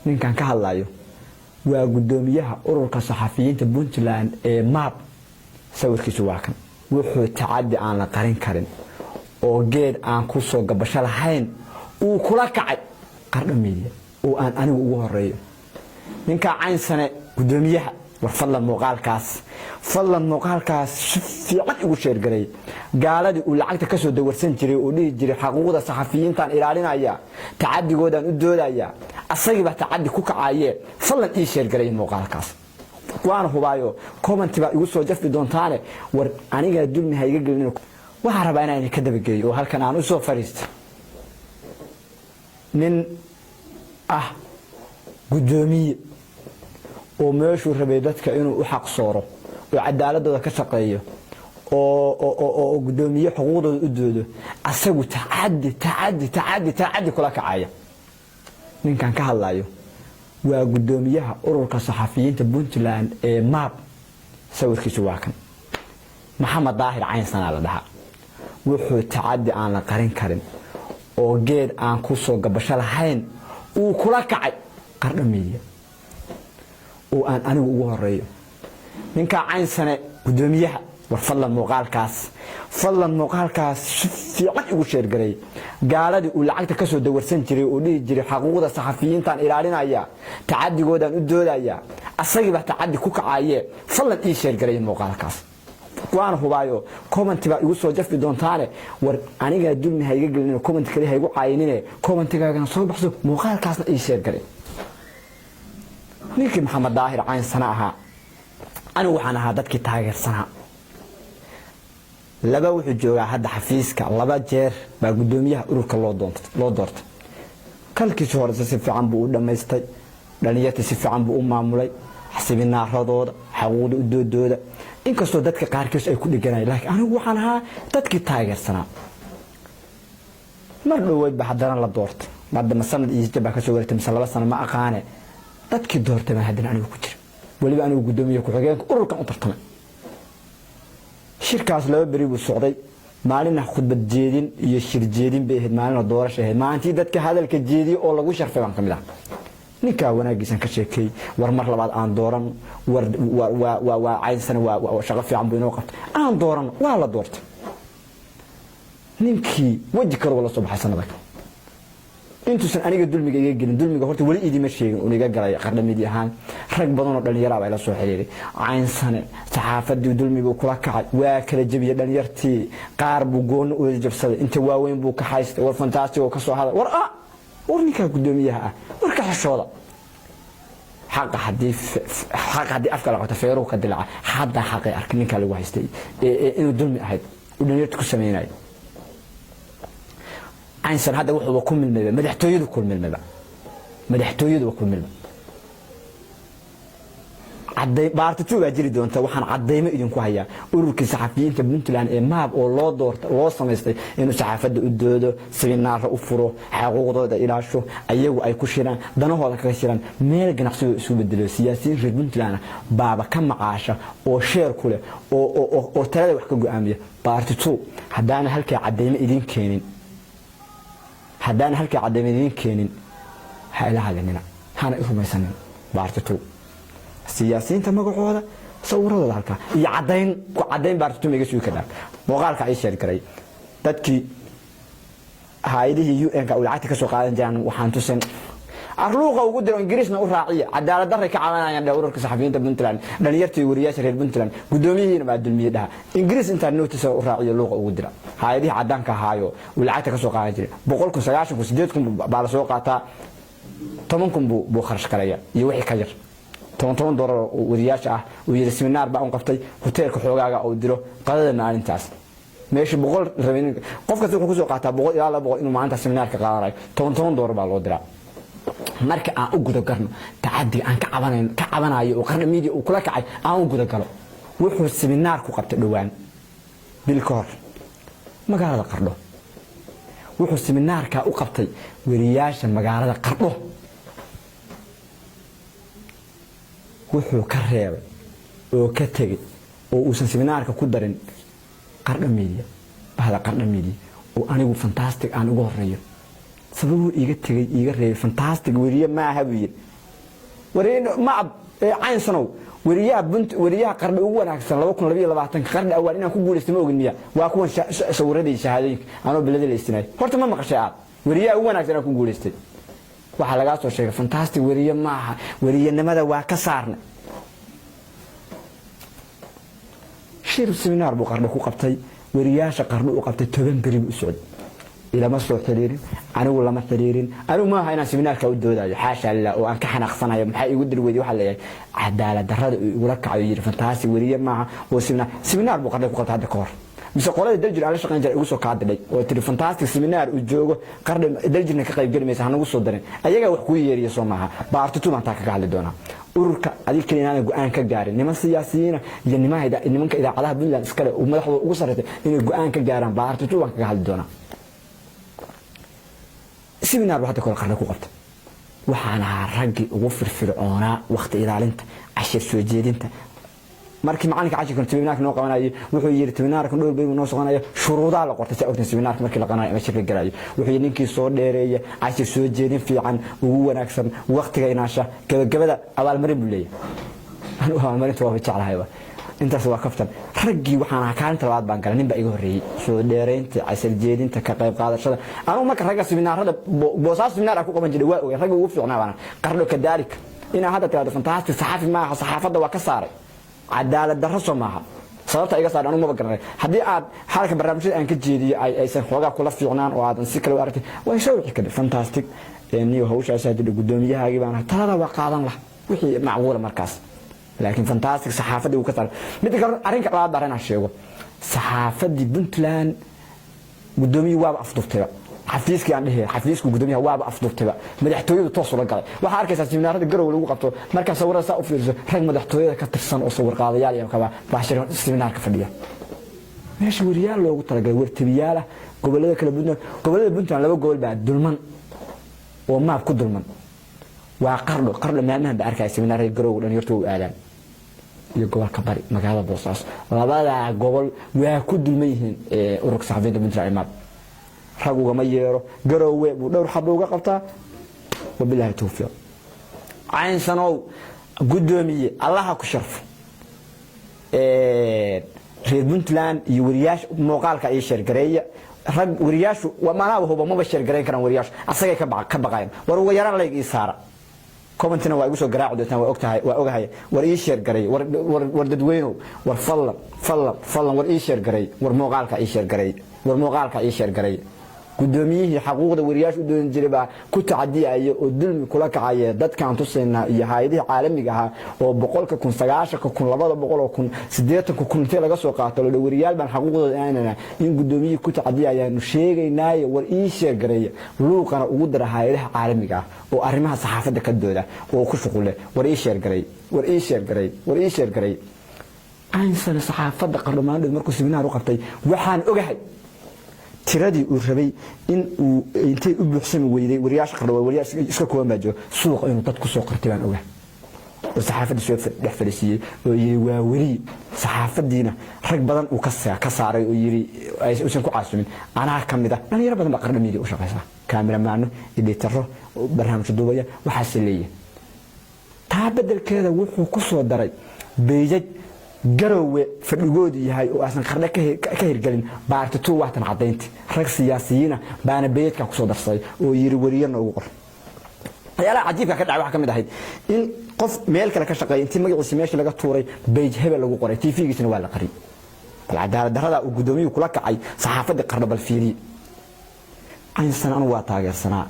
من كان كهلايو وقدوميها أورك صحفيين تبونتلان ماب سوير كيسواكن وحو تعدي عن قرين كرين oo geed aan ku soo gabasho lahayn uu kula kacay qarno media oo aan anigu ugu horeeyo ninka cayn sane gudoomiyaha war fadlan muuqaalkaas si fiican ugu sheer garay gaaladii uu lacagta ka soo dawarsan jiray oo dhigi jiray xuquuqda saxafiyiintan ilaalinaya tacaddigoodan u doodaya asagiiba tacaddi ku kacaye fadlan ii sheer garay muuqaalkaas waan hubaayo comment ba igu soo jafti doontaane war aniga dulmi hayga gelin waxaan rabaa inaan ka dabageeyo oo halkan aan u soo fariisto nin gudoomiye oo meeshuu rabay dadka inuu u xaq sooro oo cadaaladooda ka shaqeeyo oo gudoomiye xuquuqdooda u doodo asagu tacaddi kula kacaya ninkan ka hadlayo waa gudoomiyaha ururka saxafiyiinta Puntland map sawirkiisu waa kan maxamed daahir cayn sana la dhahaa wuxuu tacaddi aan la qarin karin oo geed aan ku soo gabasho lahayn uu kula kacay qarno media oo aan anigu ugu horeeyo ninka cayn sane gudoomiyaha war fadlan muuqaalkaas si fiican ugu sheer garay gaaladii uu lacagta ka soo dawarsan jiray oo dhigi jiray xuquuqda saxafiyiintan ilaalinaya tacaddigoodan u doodaya asagiiba tacaddi ku kacaye fadlan ii sheer garay muuqaalkaas waan hubaayo comment ba igu soo jafti doontaane war aniga dulmi hayga gelin comment kale haygu caayinine commentigaagan soo baxso muuqaalkaasna ii sheer garay ninkii maxamed daahir cayn sana ahaa anigu waxaan ahaa dadkii taageersanaa laba wuxuu joogaa hadda xafiiska laba jeer baa gudoomiyaha ururka loo doortay kalkiisu hore si fiican buu u dhameystay dhallinyarta si fiican buu u maamulay xisbinaaradooda xuquuqda u doodooda inkastoo dadka qaarkiis ay ku dhiganayeen laakiin anigu waxaan ahaa dadkii taageersanaa mar dhaweyd ba haddana la doortay maadaama sanad iyo jabba ka soo wareegtay laba sano ma aqaane dadkii doortay ma haddana anigu ku jira waliba anigu gudoomiye ku xigeenka ururkan u tartamay shirkaas laba bari buu socday maalin khudbad jeedin iyo shir jeedin bay ahayd maalin doorasho ahayd maalintii dadka hadalka jeediyo oo lagu sharfay baan kamid ah ninka wanaagiisan ka sheekay war mar labaad aan dooran waa caynsan waa shaqo fiican buu inoo qabtay aan dooran waa la doortay ninkii waji kale wala soo baxay sanadka intuusan aniga dulmiga iga gelin dulmiga horta wali idima sheegin oo iga galay qardhamidii ahaan rag badan oo dhalinyaro ah la soo xiriiray caynsane saxaafadii dulmiga kula kacay waa kala jabiyay dhalinyartii qaar buu goon u jabsaday inta waaweyn buu ka haystay war fantastic oo ka soo haday war ninka gudoomiyaha war ka xishooda حق حدي أفكار قطع فيروق كدلع حدا حق أركنين كالو هايستي إنه دلمي أحد ودنيرت كسميناي عينسان هذا وحده وكل من المبا مدحتو يدو كل من المبا مدحتو يدو وكل من المبا عدي بارتو باجري doonta waxaan cadeymo idin ku hayaa ururka saxafiyiinta Puntland maab oo loo doortay loo sameystay inuu saxaafada u doodo siminaar u furo xuquuqdooda ilaasho ayagu ay ku shiraan danahooda kaga shiraan meel ganacsiga isu bedelo siyaasiyiin reer Puntland baaba ka macaasha oo sheer ku leh oo talada wax ka go'aamiya baartito hadaan halkii cadeymo idin keenin ha ila hadinina hana rumaysanin baartito siyaasiyiinta magacooda sawirada halka iyo cadeyn baartito meega soo kadaan muuqaalka ay sheer garay dadkii hay'adihii UN ka u lacagta ka soo qaadan jiraan waxaan tusan arluuqa ugu diro Ingiriisna u raaciya cadaalad darro ka caawinayaan ururka saxafiyiinta Puntland dhalinyartii wariyaasha reer Puntland gudoomiyihiina baa dulmiye dhaha Ingiriis inta notice u raaciyo luuqa ugu dira hay'adihii cadaanka haayo u lacagta ka soo qaadan jiray 198 baa la soo qaataa 10 buu kharash karaya iyo wixii ka yar $10 wariyaasha ah oo yiri seminar baa qabtay hoteelka xoogaaga oo diro qadada maalintaas meeshii 100 rabin qofka wuxuu ku soo qaataa 100 ilaa 200 inuu maalinta seminarka qaadanayo $10 baa loo diraa marka aan u gudo garno tacaddi aan ka cabanayo oo qarna media uu kula kacay aan u gudo galo wuxuu seminar ku qabtay dhawaan bil ka hor magaalada Qardho wuxuu seminarka u qabtay wariyaasha magaalada Qardho wuxuu ka reebay oo ka tagay oo uusan seminaarka ku darin Qardho media bahda Qardho media oo anigu fantastic aan ugu horeeyo sababuu iiga tegay iiga reebay fantastic weriye ma aha buu yiri weriye ma cayn sanow weriyaha qarni ugu wanaagsan 2022 qarni awal inaan ku guuleystay ma ogin miya waa kuwan sawiraday shahaadooyinka anoo bilada la istinay horta ma maqashay aad weriyaha ugu wanaagsan aan ku guuleystay waxa laga soo sheegay fantastic weriye ma aha weriyanimada waa ka saarnay shir seminar buu qarni ku qabtay weriyaasha qarni u qabtay 10 bari u socday إلى ما صوت حريرين أنا ولا ما حريرين أنا ما هاي ناس سمينار كودودا حاشا لا وأنا كحنا خصنا يوم حي يقدر ودي وحلا عدالة درد وركع يجري فانتاسي وريه معه سمينار بقدر بقدر هذا كور بس قولي درجة على شقين جري وسوق عاد لي وتري فانتاسي سمينار وجوجو قرن درجة إنك قريب جري مثلا نوصل درين أيجا وحكوي يري صومها بعرفتوا ما تاكل على دونا ururka adiga kaliya aan go'aan ka gaarin niman siyaasiyiin iyo nimanka idaacadaha Puntland iskale oo madaxda ugu sareeyay inay go'aan ka gaaraan baartu waan ka hadli doona seminar waxa kale qarna ku qabta waxaana raggi ugu firfircoona waqti ilaalinta cashir soo jeedinta markii macalinka cashirka seminar noo qabanayay wuxuu yiri seminarka dhowr bay noo soconayo shuruudaha la qortay si seminarka markii la qanayo ama shirka galayo wuxuu ninkii soo dheereeyay cashir soo jeedin fiican ugu wanaagsan waqtiga inaasha gabagabada abaal marin buu leeyahay anu abaal marinta waa jeclahay intaas waa kaftan raggii waxaan kaalinta labaad baan galay ninba iga horeeyay soo dheereynta cashir jeedinta ka qayb qaadashada anu marka ragga seminarada boosaas seminar ku qaban jiray waa ogeey ragga ugu fiicnaa baan qarno ka daarik ina hada taada fantastic saxaafi ma aha saxaafada waa ka saaray عدالة درسوا معها صارت أيها صار أنا ما بقرر هدي عاد حركة برنامج أنا كجدي أي سن خواجة كلها في عنان وعاد نسيك لو أردت ويسوي كده فانتاستيك نيو هوش أسد اللي قدامي هاجي أنا ترى وقعنا له وحي معقولة مركز لكن فانتاستيك صحافة دي وكثر متى أرينك بعد برنا الشيء صحافة دي بنتلان قدامي واب أفضل تبع حفيزك عنده حفيزك قدامي واب أفضل تبع مدحتوي توصل لقى وحركة السيمينارات الجرو اللي وقفته مركز صورة سقف فرز حق مدحتوي كترسان أصور قاضيال يوم كذا بعشرين السيمينار كفدية ماشي وريال لو قلت لك ورتبياله قبل ذاك البنت أنا لو قول بعد دلمن وما بكل دلمن وقرر ما بعركة السيمينار الجرو لأن يرتو إعلان يقول كبر مقالة بوصاص ولا قبل وكل الميهن أورك صحفيين بنت العماد حقوق ما يرو قروي ودور حبوق قبطة وبالله توفيق عين سنو قدومي الله كشرف ريد بنتلان يورياش موقالك أي شرقرية رج ورياش وما لا هو ما بشرقرية كان ورياش أصلا كبقاين ورو يرى لك إثارة كومنتنا ويقولوا جراعة دتنا وأوجها ورئيس شرقري ورددوينو ورفلا ورئيس شرقري ورموقالك أي شرقري ورموقالك أي شرقري قدوميه حقوق ورياش ودون جربا كنت عدي أي ودلم كل كعية دت كان تصينا يهايدي عالمي جها وبقولك كن سجاشك كن لبض بقول كن سديتك كن تلا جسوا قاتلوا الوريال بن حقوق أنا إن قدوميه كنت عدي أي نشيء ناي ورئيس شرقري لو كان قدر هايدي عالمي جها وأرمها صحافة كدولة وكشغله ورئيس شرقري عين سنة صحافة قرمان المركز سمينار وقفتي وحان أجهي tiradii uu rabay in uu intay u buuxsan weeyday wariyaasha qardo wariyaasha iska kuwa maajo suuq inuu dad ku soo qartay baan ogaa saxaafadda soo dhex fadhiisay oo yiri waa wari saxaafadiina rag badan uu ka saaray oo yiri aysan ku caasimin anaa kamida dhalinyaro badan ba qardo media u shaqeysa kaamiramaan editoro barnaamij duubaya waxa leeyahay taa bedelkeeda wuxuu ku soo daray beejaj garowe fadhigood yahay oo asan qarda ka hirgalin baartu waxtan cadeynti rag siyaasiyiina baana beedka ku soo darsay oo yiri wariyana ugu qor ayala cajiibka ka dhacay waxa kamid ahayd in qof meel kale ka shaqeeyay intii magaciisa meesha laga tuuray beej hebel lagu qoray TV-giisna waa la qari bal cadaalad darada uu gudoomiye kula kacay saxaafada qarda bal fiiri aysan anu waa taageersanaa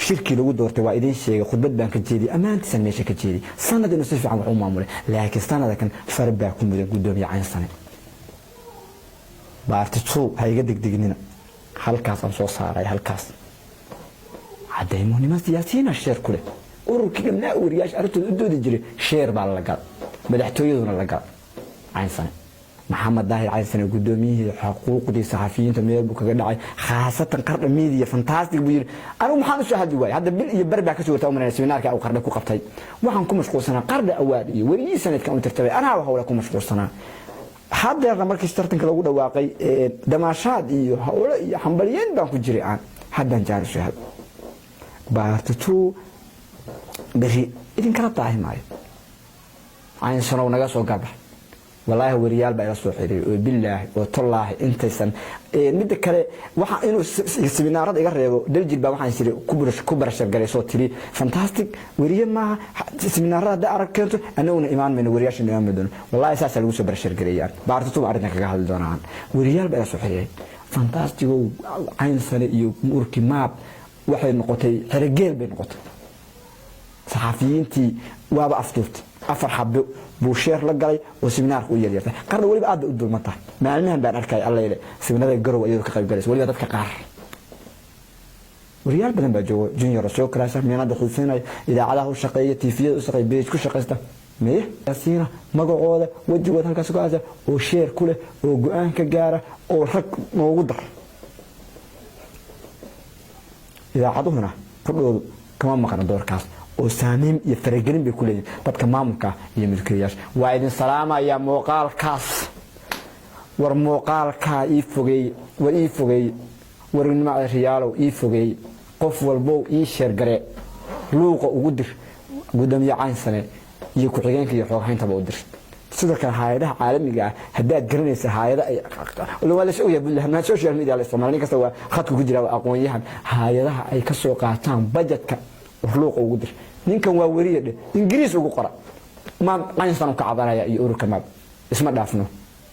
shirkii lagu doortay waa idin sheegay khudbad baan ka jeediyay amaantiisan meesha ka jeediyay sanadina si fiican wax u maamulay laakiin sanadakan farba ku mudan gudoomiye caan sane baartitu hayga degdegnina halkaas aan soo saaray halkaas cadeymo niman siyaasiyiin sheer kule ururkii gamnaa wariyash arrintu u doodi jiray sheer baa la gal madaxtooyaduna la gal caan sane محمد داهر عايز سنة قدوميه حقوق دي صحفيين تمير بوكا دعي خاصة قرن ميديا فانتاستيك بير أنا محمد شو هالدواي هذا يبربع كسور تاو من السمينار كأو قرن كو قبتي وحنكم مشغول سنة قرن أوادي وري سنة كأو ترتبي أنا وهولكم مشغول سنة هذا الرمر كيسترتن كلا ودا واقعي دماشات إيو هؤلاء حنبليين بانكو جريان حدا جارس هذا بارتو بري إذن كانت طاهي معي عين سنة ونقص وقبح والله هو ريال بقى حري وبالله وطلاه انت سن مد كره waxa inuu seminaarada iga reebo daljil baa waxaan siri kubra shargalay soo tiri fantastic wariye ma seminaarada arag keento anaguna imaan min wariyaashin imaan midon wallahi saas lagu soo barshargaliyaan baartu arrinta kaga hadli doonaan wariyaal baa soo xiriyay fantastic oo ayn sane iyo urki maab waxay noqotay xirigeel bay noqotay saxafiyiintii waaba afduurtay afar xabbo buu sheer la galay oo seminaarka u yeelay qarna waliba aad u dulmata maalmahan baan arkay alla ilaa seminaarada garow ayuu ka qayb galay waliba dadka qaar wariyaal badan baa joogo junior soo kalaasha meelada xusinay idaacadaha u shaqeeya tviyada u shaqeeya beej ku shaqeysta mee asiina magacooda wajigooda halkaas ku aasa oo sheer ku leh oo go'aan ka gaara oo rag noogu dar idaacaduhuna kudhoodu kama maqan doorkaas oo saameyn iyo faragelin bay ku leeyihiin dadka maamulka iyo milkiilayaasha waa idin salaamaya muuqaalkaas war muuqaalka ii fogey warinimada riyaalow ii fogey qof walbo ii sheergare luuqa ugu dir gudoomiye caansane iyo ku xigeenka iyo xooghaynta u dir sidoo kale hay'adaha caalamiga ah haddaad garanaysa hay'ada ay wala soo yaabulahna social media la isticmaalin kasta waa khadku ku jira aqoon-yahan hay'adaha ay ka soo qaataan budgetka luuqa ugu dir ninkan waa wariye ingiriis ugu qora ma aynsan ka cabanaya iyo ururka maab isma dhaafno